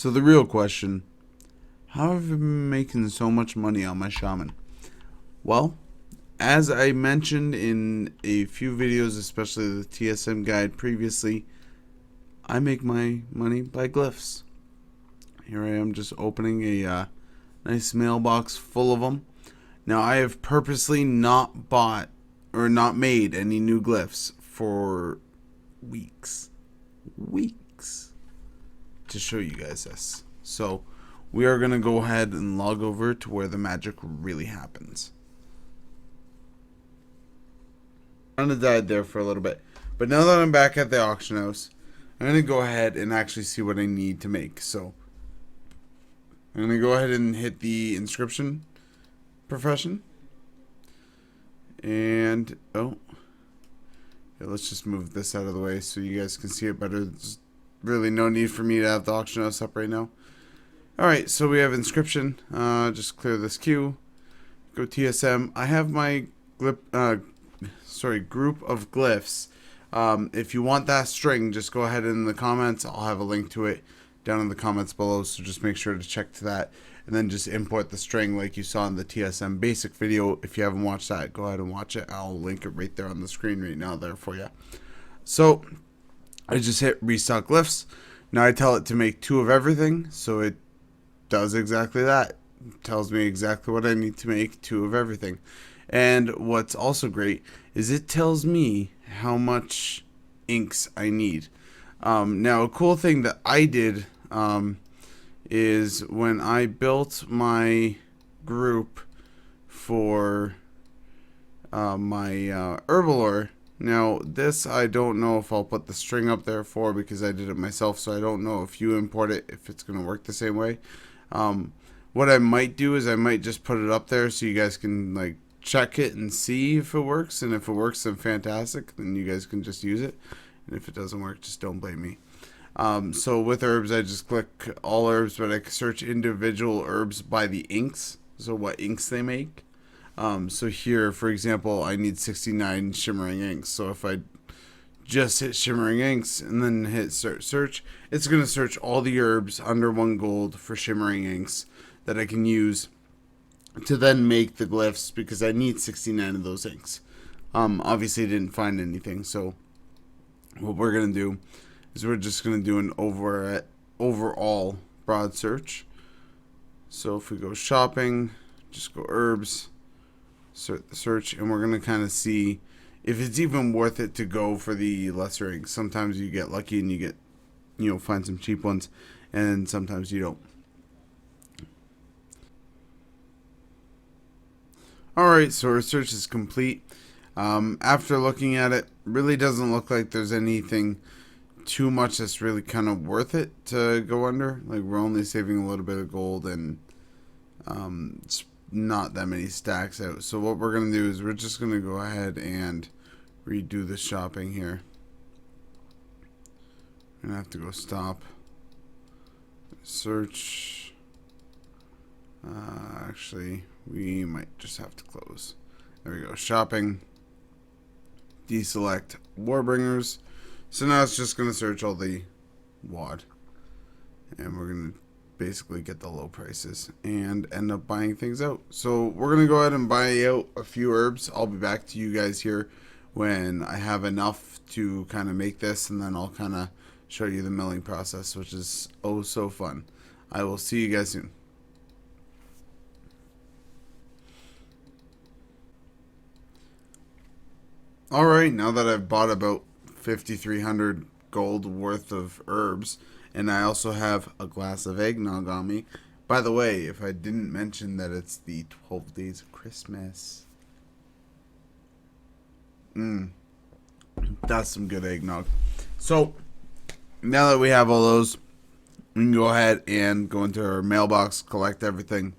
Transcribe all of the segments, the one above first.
So the real question, how have I been making so much money on my shaman? Well, as I mentioned in a few videos, especially the TSM guide previously, I make my money by glyphs. Here I am just opening a nice mailbox full of them. Now I have purposely not bought or not made any new glyphs for weeks to show you guys this. So we are going to go ahead and log over to where the magic really happens. I kind of died there for a little bit, but now that I'm back at the auction house, I'm going to go ahead and actually see what I need to make. So I'm going to go ahead and hit the inscription profession. And, yeah, let's just move this out of the way so you guys can see it better. There's really no need for me to have the auction house up right now. Alright, so we have inscription. Just clear this queue. Go TSM. I have my group of glyphs. If you want that string, just go ahead in the comments. I'll have a link to it down in the comments below, so just make sure to check to that. And then just import the string like you saw in the TSM basic video. If you haven't watched that, go ahead and watch it. I'll link it right there on the screen right now there for you. So I just hit restock glyphs. Now I tell it to make 2 of everything, so it does exactly that. It tells me exactly what I need to make, 2 of everything. And what's also great is it tells me how much inks I need. Now a cool thing that I did is when I built my group for my Herbalore. Now this I don't know if I'll put the string up there for, because I did it myself, so I don't know if you import it if it's going to work the same way. What I might do is I might just put it up there so you guys can like check it and see if it works, and if it works then fantastic, then you guys can just use it, and if it doesn't work, just don't blame me. So with herbs, I just click all herbs, but I can search individual herbs by the inks, so what inks they make. So here, for example, I need 69 shimmering inks. So if I just hit shimmering inks and then hit search, it's going to search all the herbs under 1 gold for shimmering inks that I can use to then make the glyphs, because I need 69 of those inks. Obviously I didn't find anything, so what we're going to do is we're just going to do an overall broad search. So if we go shopping, just go herbs, search, and we're going to kind of see if it's even worth it to go for the lesser inks. Sometimes you get lucky and you get, find some cheap ones, and sometimes you don't. Alright, so our search is complete. After looking at it, really doesn't look like there's anything too much that's really kind of worth it to go under. Like, we're only saving a little bit of gold, and it's not that many stacks out. So what we're going to do is we're just going to go ahead and redo the shopping here. I'm going to have to go stop, search. Actually, we might just have to close. There we go, shopping, deselect Warbringers. So now it's just going to search all the WAD, and we're going to basically get the low prices and end up buying things out. So we're going to go ahead and buy out a few herbs. I'll be back to you guys here when I have enough to kind of make this, and then I'll kind of show you the milling process, which is oh so fun. I will see you guys soon. Alright, now that I've bought about 5,300 gold worth of herbs, and I also have a glass of eggnog on me. By the way, if I didn't mention that it's the 12 days of Christmas. That's some good eggnog. So, now that we have all those, we can go ahead and go into our mailbox, collect everything.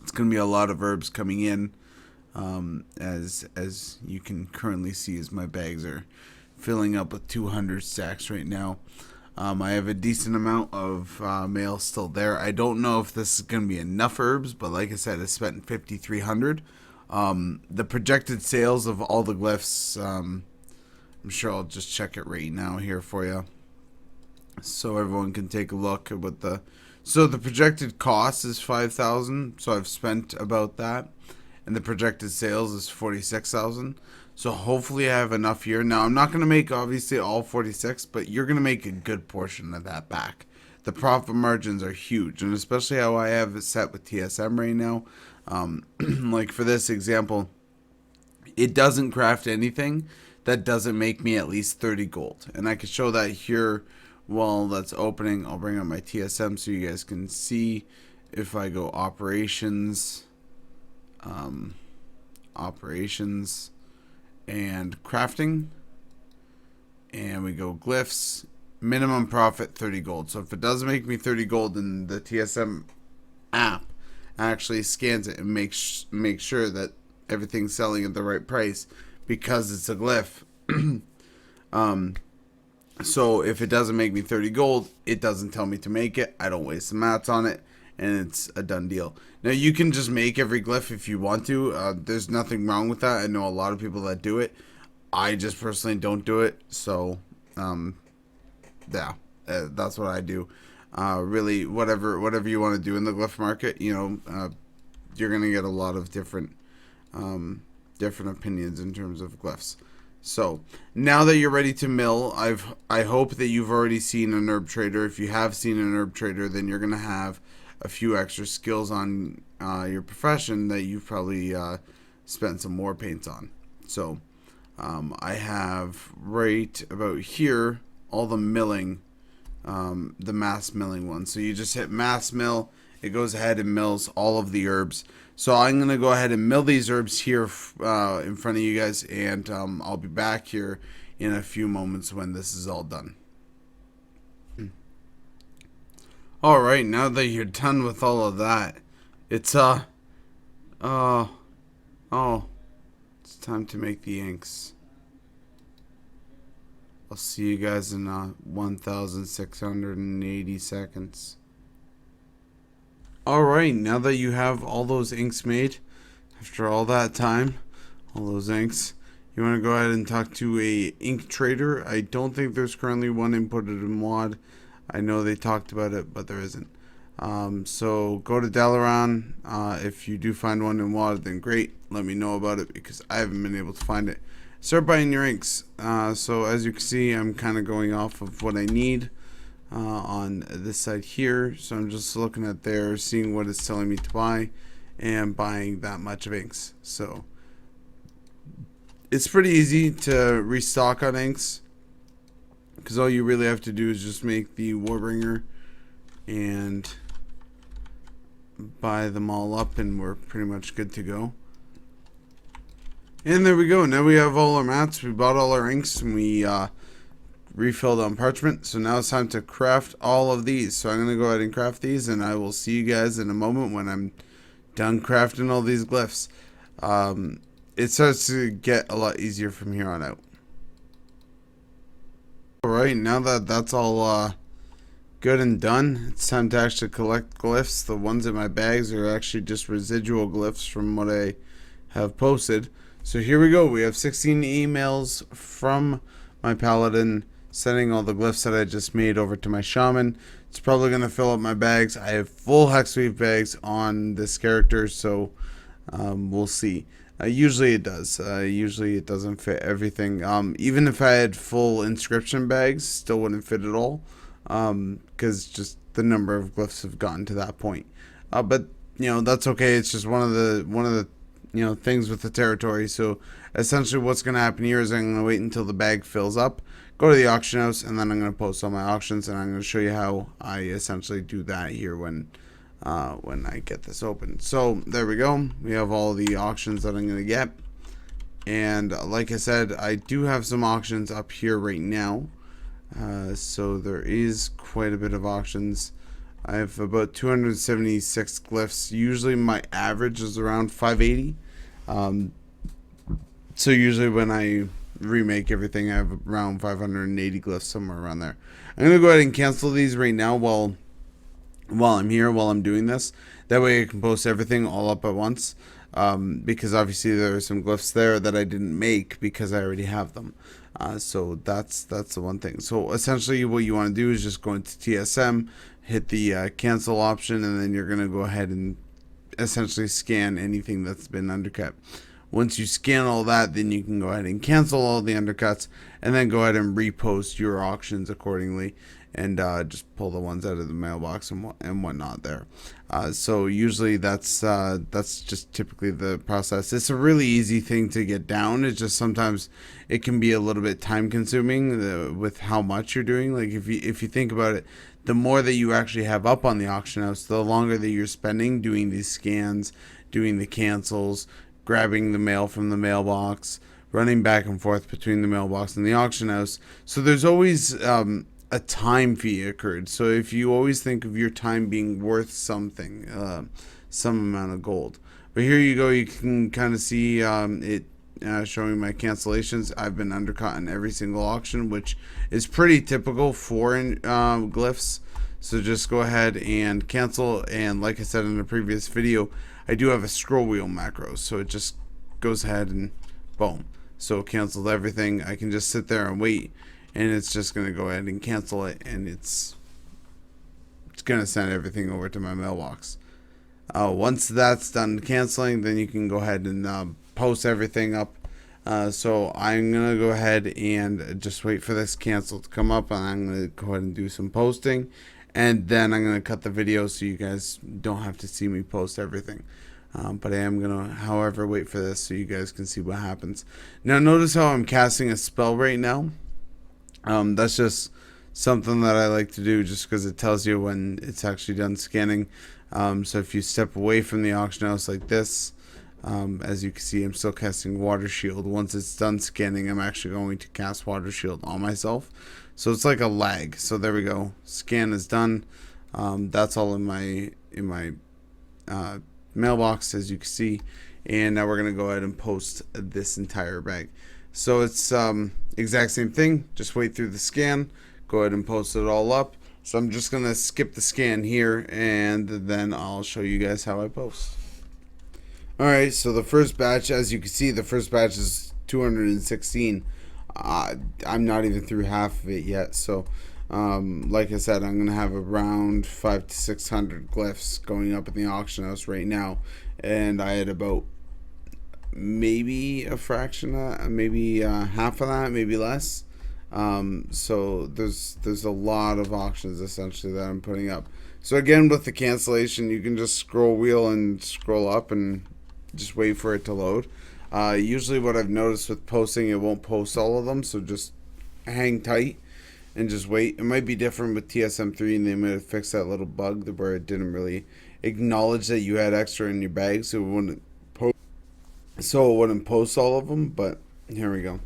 It's going to be a lot of herbs coming in. As you can currently see, as my bags are filling up with 200 stacks right now. I have a decent amount of mail still there. I don't know if this is going to be enough herbs, but like I said, I spent 5,300. The projected sales of all the glyphs, I'm sure I'll just check it right now here for you. so everyone can take a look at what so the projected cost is 5,000, so I've spent about that, and the projected sales is 46,000. So hopefully I have enough here. Now I'm not going to make obviously all 46, but you're going to make a good portion of that back. The profit margins are huge, and especially how I have it set with TSM right now. Like for this example, it doesn't craft anything that doesn't make me at least 30 gold, and I can show that here while that's opening. I'll bring up my TSM so you guys can see. If I go operations, operations and crafting, and we go glyphs, minimum profit 30 gold. So if it doesn't make me 30 gold, then the TSM app actually scans it and makes sure that everything's selling at the right price because it's a glyph. So if it doesn't make me 30 gold, it doesn't tell me to make it. I don't waste the mats on it, and it's a done deal. Now you can just make every glyph if you want to. There's nothing wrong with that. I know a lot of people that do it. I just personally don't do it. So yeah, that's what I do. Really, whatever you want to do in the glyph market, you're gonna get a lot of different opinions in terms of glyphs. So now that you're ready to mill, I hope that you've already seen an herb trader. If you have seen an herb trader, then you're gonna have a few extra skills on your profession that you've probably spent some more paints on. So I have right about here all the milling, the mass milling ones. So you just hit mass mill, it goes ahead and mills all of the herbs. So I'm going to go ahead and mill these herbs here in front of you guys, and I'll be back here in a few moments when this is all done. Alright, now that you're done with all of that, it's it's time to make the inks. I'll see you guys in 1,680 seconds. Alright, now that you have all those inks made, after all that time, all those inks, you want to go ahead and talk to a ink trader. I don't think there's currently one inputted in WAD. I know they talked about it, but there isn't. So go to Dalaran. If you do find one in WAD, then great. Let me know about it because I haven't been able to find it. Start buying your inks. So as you can see, I'm kind of going off of what I need on this side here. So I'm just looking at there, seeing what it's telling me to buy, and buying that much of inks. So it's pretty easy to restock on inks, because all you really have to do is just make the Warbringer and buy them all up, and we're pretty much good to go. And there we go. Now we have all our mats. We bought all our inks, and we refilled on parchment. So now it's time to craft all of these. So I'm going to go ahead and craft these, and I will see you guys in a moment when I'm done crafting all these glyphs. It starts to get a lot easier from here on out. Alright, now that that's all good and done, it's time to actually collect glyphs. The ones in my bags are actually just residual glyphs from what I have posted. So here we go. We have 16 emails from my paladin sending all the glyphs that I just made over to my shaman. It's probably going to fill up my bags. I have full hexweave bags on this character, so we'll see. Usually it does. Usually it doesn't fit everything. Even if I had full inscription bags, still wouldn't fit at all, because just the number of glyphs have gotten to that point. But that's okay. It's just one of the things with the territory. So essentially what's going to happen here is I'm going to wait until the bag fills up, go to the auction house, and then I'm going to post all my auctions, and I'm going to show you how I essentially do that here when I get this open. So there we go. We have all the auctions that I'm going to get. And like I said, I do have some auctions up here right now. So there is quite a bit of auctions. I have about 276 glyphs. Usually my average is around 580. So usually when I remake everything, I have around 580 glyphs, somewhere around there. I'm going to go ahead and cancel these right now while I'm here, while I'm doing this. That way I can post everything all up at once. because obviously there are some glyphs there that I didn't make because I already have them. So that's the one thing. So essentially what you want to do is just go into TSM, hit the cancel option, and then you're going to go ahead and essentially scan anything that's been undercut. Once you scan all that, then you can go ahead and cancel all the undercuts, and then go ahead and repost your auctions accordingly, and just pull the ones out of the mailbox and whatnot there. So usually that's just typically the process. It's a really easy thing to get down. It's just sometimes it can be a little bit time consuming with how much you're doing. Like if you think about it, the more that you actually have up on the auction house, the longer that you're spending doing these scans, doing the cancels, grabbing the mail from the mailbox, running back and forth between the mailbox and the auction house. So there's always a time fee accrued. So if you always think of your time being worth something, some amount of gold. But here you go, you can kind of see it showing my cancellations. I've been undercut in every single auction, which is pretty typical for glyphs. So just go ahead and cancel, and like I said in the previous video, I do have a scroll wheel macro, so it just goes ahead and boom. So it canceled everything. I can just sit there and wait, and it's just going to go ahead and cancel it, and it's going to send everything over to my mailbox. Once that's done canceling, then you can go ahead and post everything up. So I'm going to go ahead and just wait for this cancel to come up, and I'm going to go ahead and do some posting, and then I'm going to cut the video so you guys don't have to see me post everything. But I am going to, however, wait for this so you guys can see what happens. Now notice how I'm casting a spell right now. That's just something that I like to do just because it tells you when it's actually done scanning. So if you step away from the auction house like this, as you can see, I'm still casting Water Shield. Once it's done scanning, I'm actually going to cast Water Shield on myself. So it's like a lag. So there we go. Scan is done. That's all in my mailbox, as you can see. And now we're going to go ahead and post this entire bag. So it's exact same thing. Just wait through the scan. Go ahead and post it all up. So I'm just going to skip the scan here, and then I'll show you guys how I post. Alright, so the first batch, as you can see, the first batch is 216. I'm not even through half of it yet. So like I said, I'm going to have around 500 to 600 glyphs going up in the auction house right now. And I had about maybe a fraction of that, maybe half of that, maybe less. So there's a lot of auctions essentially that I'm putting up. So again, with the cancellation, you can just scroll wheel and scroll up and just wait for it to load. Usually what I've noticed with posting, it won't post all of them, so just hang tight and just wait. It might be different with TSM3, and they might have fixed that little bug where it didn't really acknowledge that you had extra in your bag, so it wouldn't post all of them. But here we go.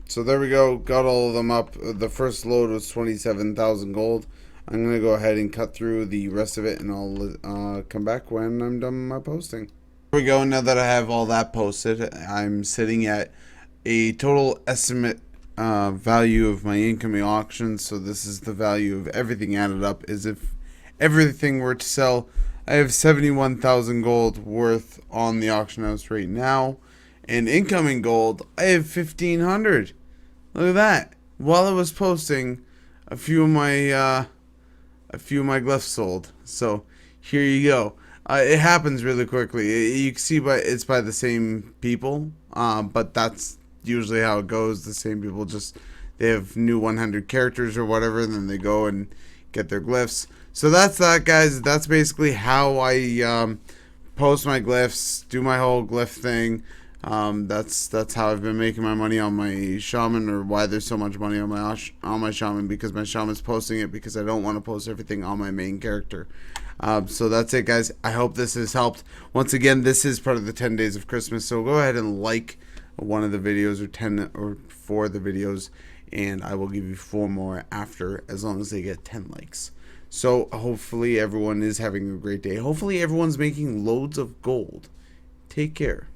So there we go, got all of them up. The first load was 27,000 gold. I'm gonna go ahead and cut through the rest of it, and I'll come back when I'm done my posting. Here we go. Now that I have all that posted, I'm sitting at a total estimate value of my incoming auctions. So this is the value of everything added up. As if everything were to sell, I have 71,000 gold worth on the auction house right now, and incoming gold, I have 1,500. Look at that. While I was posting, a few of my glyphs sold. So here you go. It happens really quickly. You can see it's by the same people, but that's usually how it goes. The same people, just they have new 100 characters or whatever, and then they go and get their glyphs. So that's that, guys. That's basically how I post my glyphs, do my whole glyph thing. That's how I've been making my money on my shaman, or why there's so much money on my shaman, because my shaman's posting it, because I don't want to post everything on my main character. So that's it, guys. I hope this has helped. Once again, this is part of the 10 days of Christmas, so go ahead and like one of the videos, or 10 or 4 of the videos, and I will give you 4 more after, as long as they get 10 likes. So hopefully everyone is having a great day. Hopefully everyone's making loads of gold. Take care.